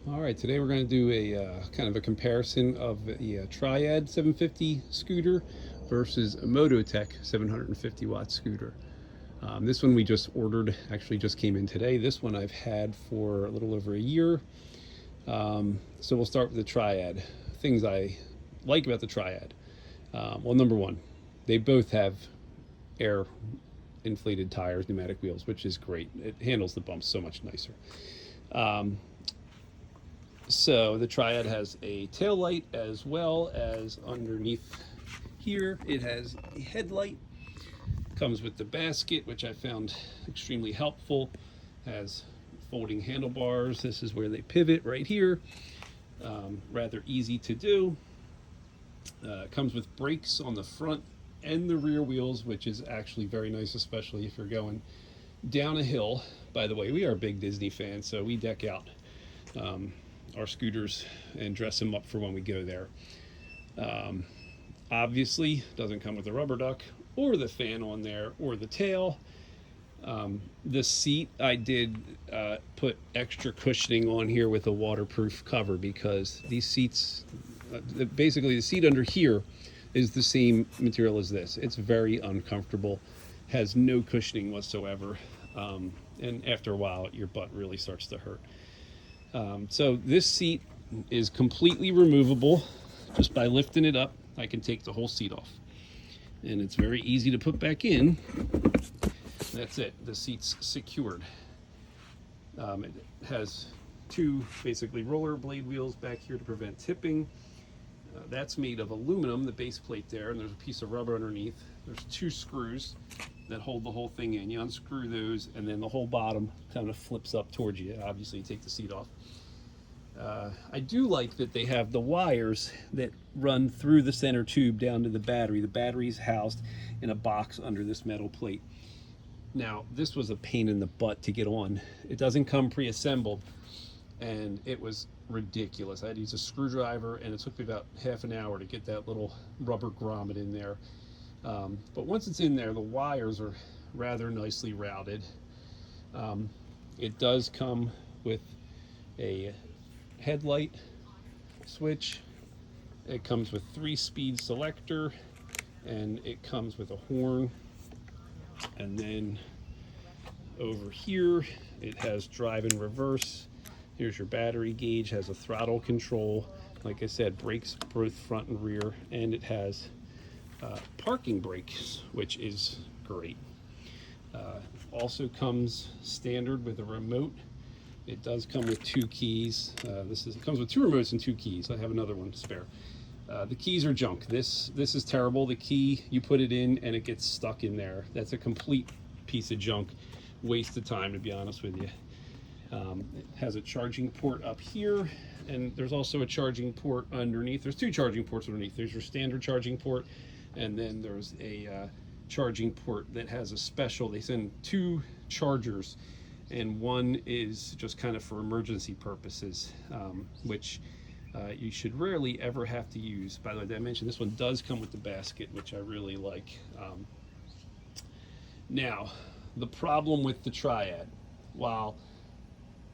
All right, today we're going to do a kind of a comparison of the Triad 750 scooter versus a Mototec 750 watt scooter. This one we just ordered, actually just came in today. This one I've had for a little over a year. So we'll start with the Triad. Things I like about the Triad. Well, number one, they both have air inflated tires, pneumatic wheels, which is great. It handles the bumps so much nicer. Um, So the Triad has a tail light as well as underneath here it has a headlight. Comes with the basket, which I found extremely helpful. Has folding handlebars. This is where they pivot right here. Rather easy to do. Comes with brakes on the front and the rear wheels, which is actually very nice, especially if you're going down a hill. By the way, we are big Disney fans, so we deck out our scooters and dress them up for when we go there. Obviously, doesn't come with a rubber duck or the fan on there or the tail. The seat, I did put extra cushioning on here with a waterproof cover because these seats, basically the seat under here is the same material as this. It's very uncomfortable, has no cushioning whatsoever, and after a while your butt really starts to hurt. So this seat is completely removable. Just by lifting it up, I can take the whole seat off. And it's very easy to put back in. That's it. The seat's secured. It has two basically roller blade wheels back here to prevent tipping. That's made of aluminum, the base plate there, and there's a piece of rubber underneath. There's two screws that hold the whole thing in. You unscrew those, and then the whole bottom kind of flips up towards you. Obviously, you take the seat off. I do like that they have the wires that run through the center tube down to the battery. The battery's housed in a box under this metal plate. Now, this was a pain in the butt to get on. It doesn't come pre-assembled, and it was ridiculous. I had to use a screwdriver, and it took me about half an hour to get that little rubber grommet in there. But once it's in there, the wires are rather nicely routed. It does come with a headlight switch. It comes with 3-speed selector, and it comes with a horn. And then over here, it has drive and reverse. Here's your battery gauge, has a throttle control. Like I said, brakes both front and rear, and it has parking brakes, which is great. Also comes standard with a remote. It does come with 2 keys. It comes with 2 remotes and 2 keys. I have another one spare. The keys are junk. This is terrible. The key, you put it in and it gets stuck in there. That's a complete piece of junk. Waste of time, to be honest with you. It has a charging port up here, and there's also a charging port underneath. There's 2 charging ports underneath. There's your standard charging port, and then there's a charging port that has a special. They send 2 chargers, and one is just kind of for emergency purposes, which you should rarely ever have to use. By the way, did I mention this one does come with the basket, which I really like. Now, the problem with the Triad, while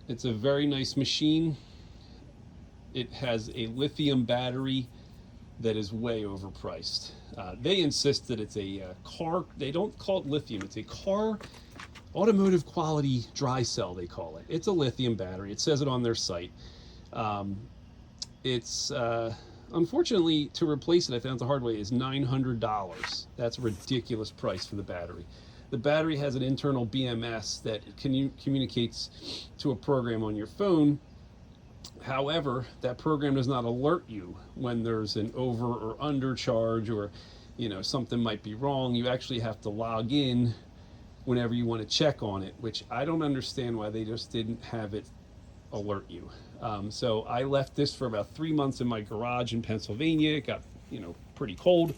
it's a very nice machine, it has a lithium battery that is way overpriced. They insist that it's a car, they don't call it lithium, it's a car automotive quality dry cell, they call it. It's a lithium battery. It says it on their site. It's unfortunately, to replace it, I found the hard way, is $900. That's a ridiculous price for the battery. The battery has an internal BMS that communicates to a program on your phone. However, that program does not alert you when there's an over or under charge, or something might be wrong. You actually have to log in whenever you want to check on it, which I don't understand why they just didn't have it alert you. So I left this for about 3 months in my garage in Pennsylvania. It got pretty cold.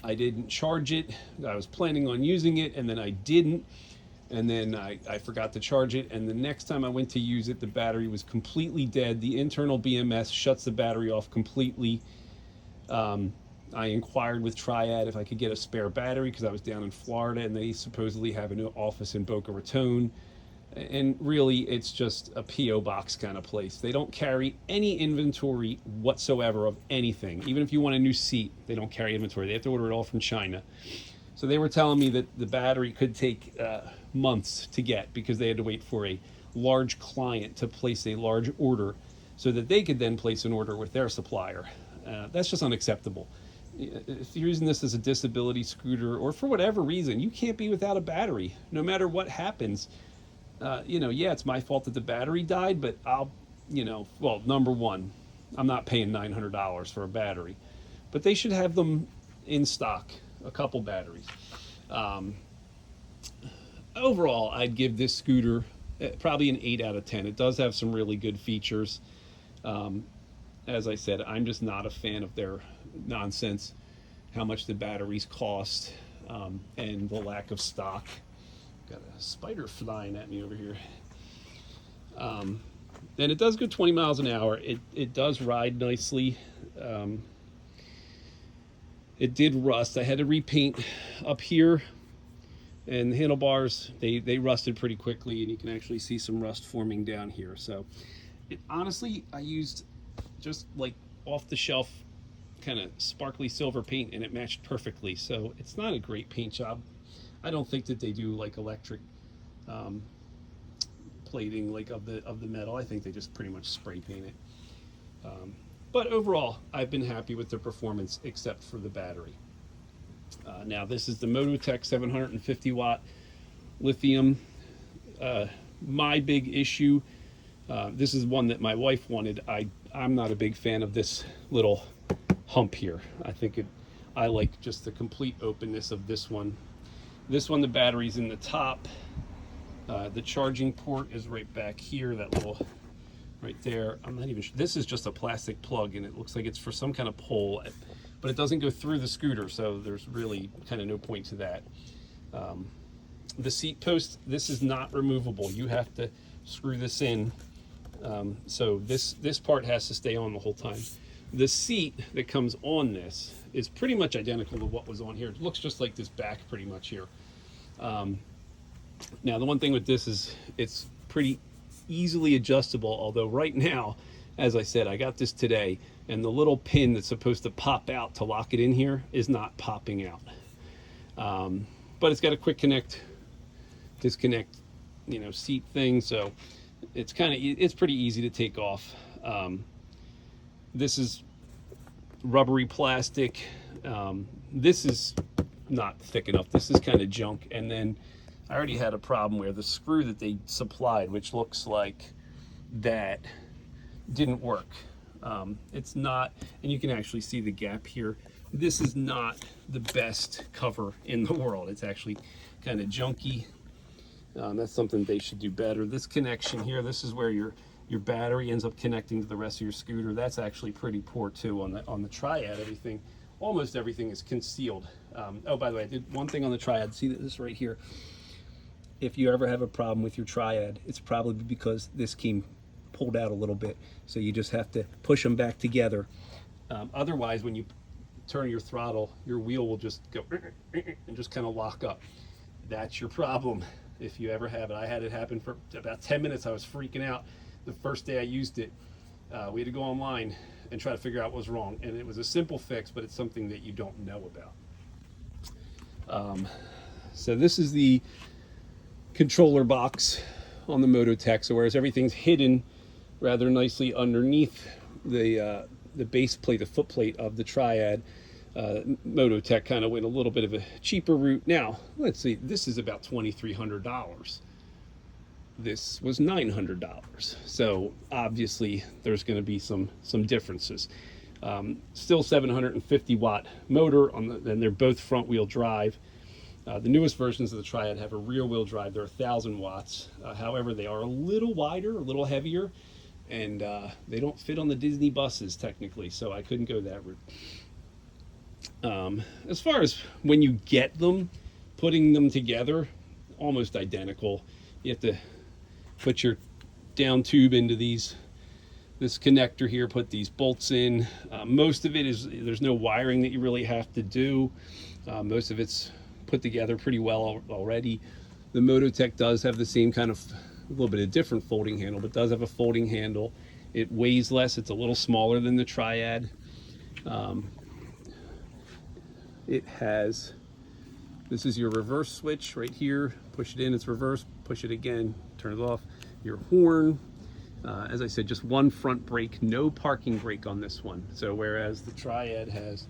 I didn't charge it. I was planning on using it, and then I didn't, and then I forgot to charge it, and the next time I went to use it, the battery was completely dead. The internal BMS shuts the battery off completely. I inquired with Triad if I could get a spare battery because I was down in Florida, and they supposedly have an office in Boca Raton, And really, it's just a PO box kind of place. They don't carry any inventory whatsoever of anything. Even if you want a new seat, they don't carry inventory. They have to order it all from China. So they were telling me that the battery could take months to get because they had to wait for a large client to place a large order so that they could then place an order with their supplier. That's just unacceptable. If you're using this as a disability scooter or for whatever reason, you can't be without a battery no matter what happens. Yeah, it's my fault that the battery died, but well, number one, I'm not paying $900 for a battery, but they should have them in stock, a couple batteries. Overall, I'd give this scooter probably an 8 out of 10. It does have some really good features. As I said, I'm just not a fan of their nonsense, how much the batteries cost, and the lack of stock. Got a spider flying at me over here. And it does go 20 miles an hour. It does ride nicely. It did rust. I had to repaint up here, and the handlebars, they rusted pretty quickly, and you can actually see some rust forming down here. So honestly, I used just like off the shelf kind of sparkly silver paint, and it matched perfectly. So it's not a great paint job. I don't think that they do like electric plating like of the metal. I think they just pretty much spray paint it. But overall, I've been happy with the performance except for the battery. Now this is the Mototec 750 watt lithium. My big issue, this is one that my wife wanted. I'm not a big fan of this little hump here. I like just the complete openness of this one. This one, the battery's in the top. The charging port is right back here, that little right there. I'm not even sure. This is just a plastic plug, and it looks like it's for some kind of pole, but it doesn't go through the scooter, so there's really kind of no point to that. The seat post, this is not removable. You have to screw this in. So this part has to stay on the whole time. The seat that comes on this is pretty much identical to what was on here. It looks just like this back pretty much here. Now the one thing with this is it's pretty easily adjustable, although right now, as I said, I got this today, and the little pin that's supposed to pop out to lock it in here is not popping out. But it's got a quick connect, disconnect, seat thing, so it's pretty easy to take off. This is rubbery plastic. This is not thick enough. This is kind of junk. And then I already had a problem where the screw that they supplied, which looks like that, didn't work. It's not, and you can actually see the gap here. This is not the best cover in the world. It's actually kind of junky. That's something they should do better. This connection here, this is where your battery ends up connecting to the rest of your scooter. That's actually pretty poor too. On the Triad, almost everything is concealed. Oh, by the way, I did one thing on the Triad. See this right here? If you ever have a problem with your Triad, it's probably because this came pulled out a little bit. So you just have to push them back together. Otherwise, when you turn your throttle, your wheel will just go and just kind of lock up. That's your problem if you ever have it. I had it happen for about 10 minutes. I was freaking out the first day I used it. We had to go online and try to figure out what was wrong. And it was a simple fix, but it's something that you don't know about. So this is the controller box on the Mototec. So whereas everything's hidden rather nicely underneath the base plate, the foot plate of the Triad, Mototec kind of went a little bit of a cheaper route. Now, let's see, this is about $2,300. This was $900. So obviously there's going to be some differences. Still 750 watt motor and they're both front wheel drive. The newest versions of the Triad have a rear wheel drive. They're 1,000 watts. However, they are a little wider, a little heavier, and they don't fit on the Disney buses technically, so I couldn't go that route. As far as when you get them, putting them together, almost identical. You have to put your down tube into this connector here, put these bolts in. Most of it there's no wiring that you really have to do. Most of it's put together pretty well already. The Mototec does have the same kind of little bit of different folding handle, but does have a folding handle. It weighs less. It's a little smaller than the Triad. It has, this is your reverse switch right here. Push it in, it's reverse. Push it again, turn it off. Your horn. As I said, just one front brake, no parking brake on this one. So whereas the Triad has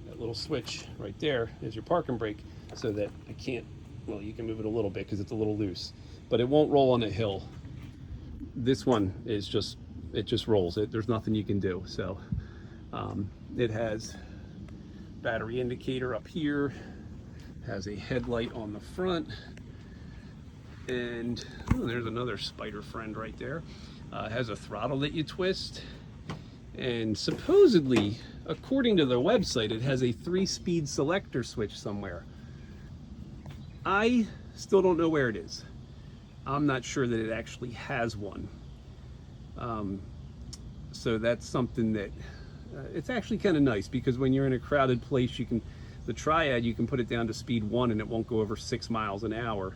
that little switch right there is your parking brake, so that I can't, well, you can move it a little bit because it's a little loose, but it won't roll on a hill. This one is just, it just rolls. There's nothing you can do. So it has battery indicator up here, has a headlight on the front, and there's another spider friend right there. Has a throttle that you twist, and supposedly, according to their website, it has a 3-speed selector switch somewhere. I still don't know where it is. I'm not sure that it actually has one. So that's something that it's actually kind of nice, because when you're in a crowded place, you can, the Triad, you can put it down to speed 1 and it won't go over 6 miles an hour.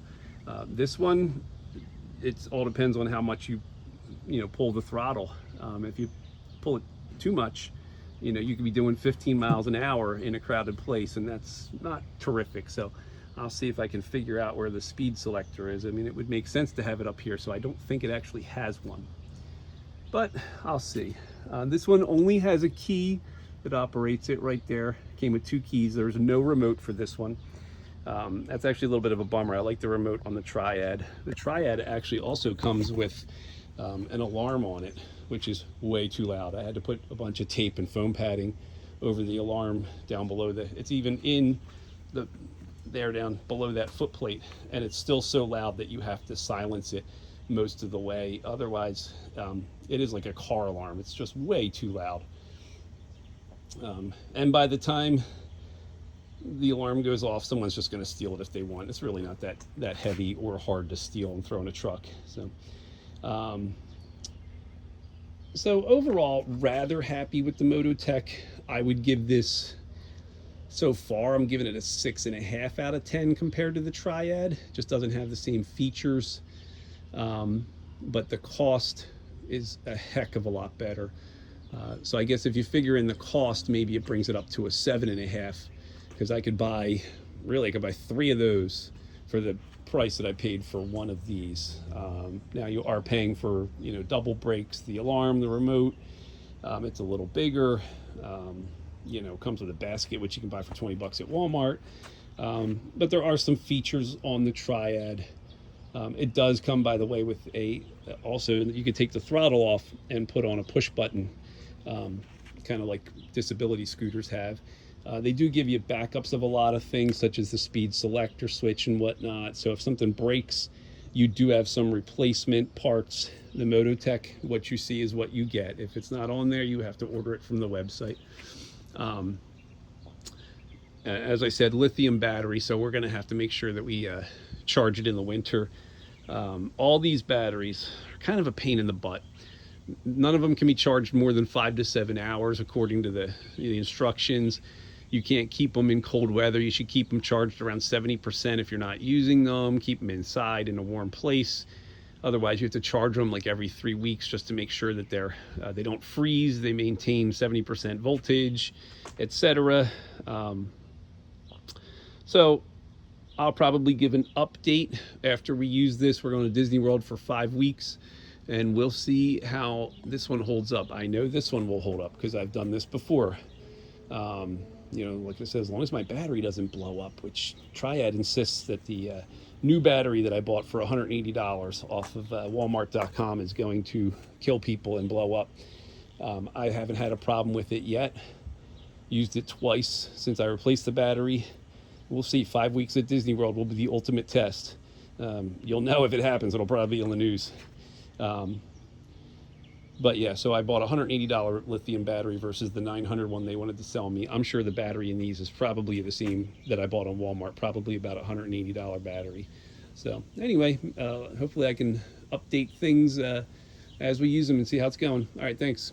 This one, it all depends on how much you pull the throttle. If you pull it too much, you could be doing 15 miles an hour in a crowded place, and that's not terrific. So I'll see if I can figure out where the speed selector is. I mean, it would make sense to have it up here, so I don't think it actually has one, but I'll see. This one only has a key that operates it right there. Came with 2 keys. There's no remote for this one. That's actually a little bit of a bummer. I like the remote on the Triad. The Triad actually also comes with an alarm on it, which is way too loud. I had to put a bunch of tape and foam padding over the alarm down below it's even in the, there down below that foot plate, and it's still so loud that you have to silence it most of the way. Otherwise, it is like a car alarm. It's just way too loud. And by the time the alarm goes off, someone's just going to steal it if they want. It's really not that heavy or hard to steal and throw in a truck. So overall, rather happy with the Mototec. I would give this, so far, I'm giving it a 6.5 out of 10 compared to the Triad. Just doesn't have the same features, but the cost is a heck of a lot better. So I guess if you figure in the cost, maybe it brings it up to a 7.5, because I could buy 3 of those for the price that I paid for one of these. Now you are paying for double brakes, the alarm, the remote. It's a little bigger. Comes with a basket, which you can buy for 20 bucks at Walmart. But there are some features on the Triad. It does come, by the way, with also you could take the throttle off and put on a push button, kind of like disability scooters have. They do give you backups of a lot of things, such as the speed selector switch and whatnot. So if something breaks, you do have some replacement parts. The Mototec, what you see is what you get. If it's not on there, you have to order it from the website. As I said, lithium battery, so we're going to have to make sure that we charge it in the winter. All these batteries are kind of a pain in the butt. None of them can be charged more than 5 to 7 hours according to the instructions. You can't keep them in cold weather. You should keep them charged around 70% if you're not using them. Keep them inside in a warm place. Otherwise, you have to charge them like every 3 weeks just to make sure that they don't freeze. They maintain 70% voltage, etc. So I'll probably give an update after we use this. We're going to Disney World for 5 weeks, and we'll see how this one holds up. I know this one will hold up because I've done this before. Like I said, as long as my battery doesn't blow up, which Triad insists that the new battery that I bought for $180 off of Walmart.com is going to kill people and blow up. I haven't had a problem with it yet. Used it twice since I replaced the battery. We'll see. 5 weeks at Disney World will be the ultimate test. You'll know if it happens. It'll probably be on the news. But yeah, so I bought a $180 lithium battery versus the $900 one they wanted to sell me. I'm sure the battery in these is probably the same that I bought on Walmart, probably about a $180 battery. So anyway, hopefully I can update things as we use them and see how it's going. All right, thanks.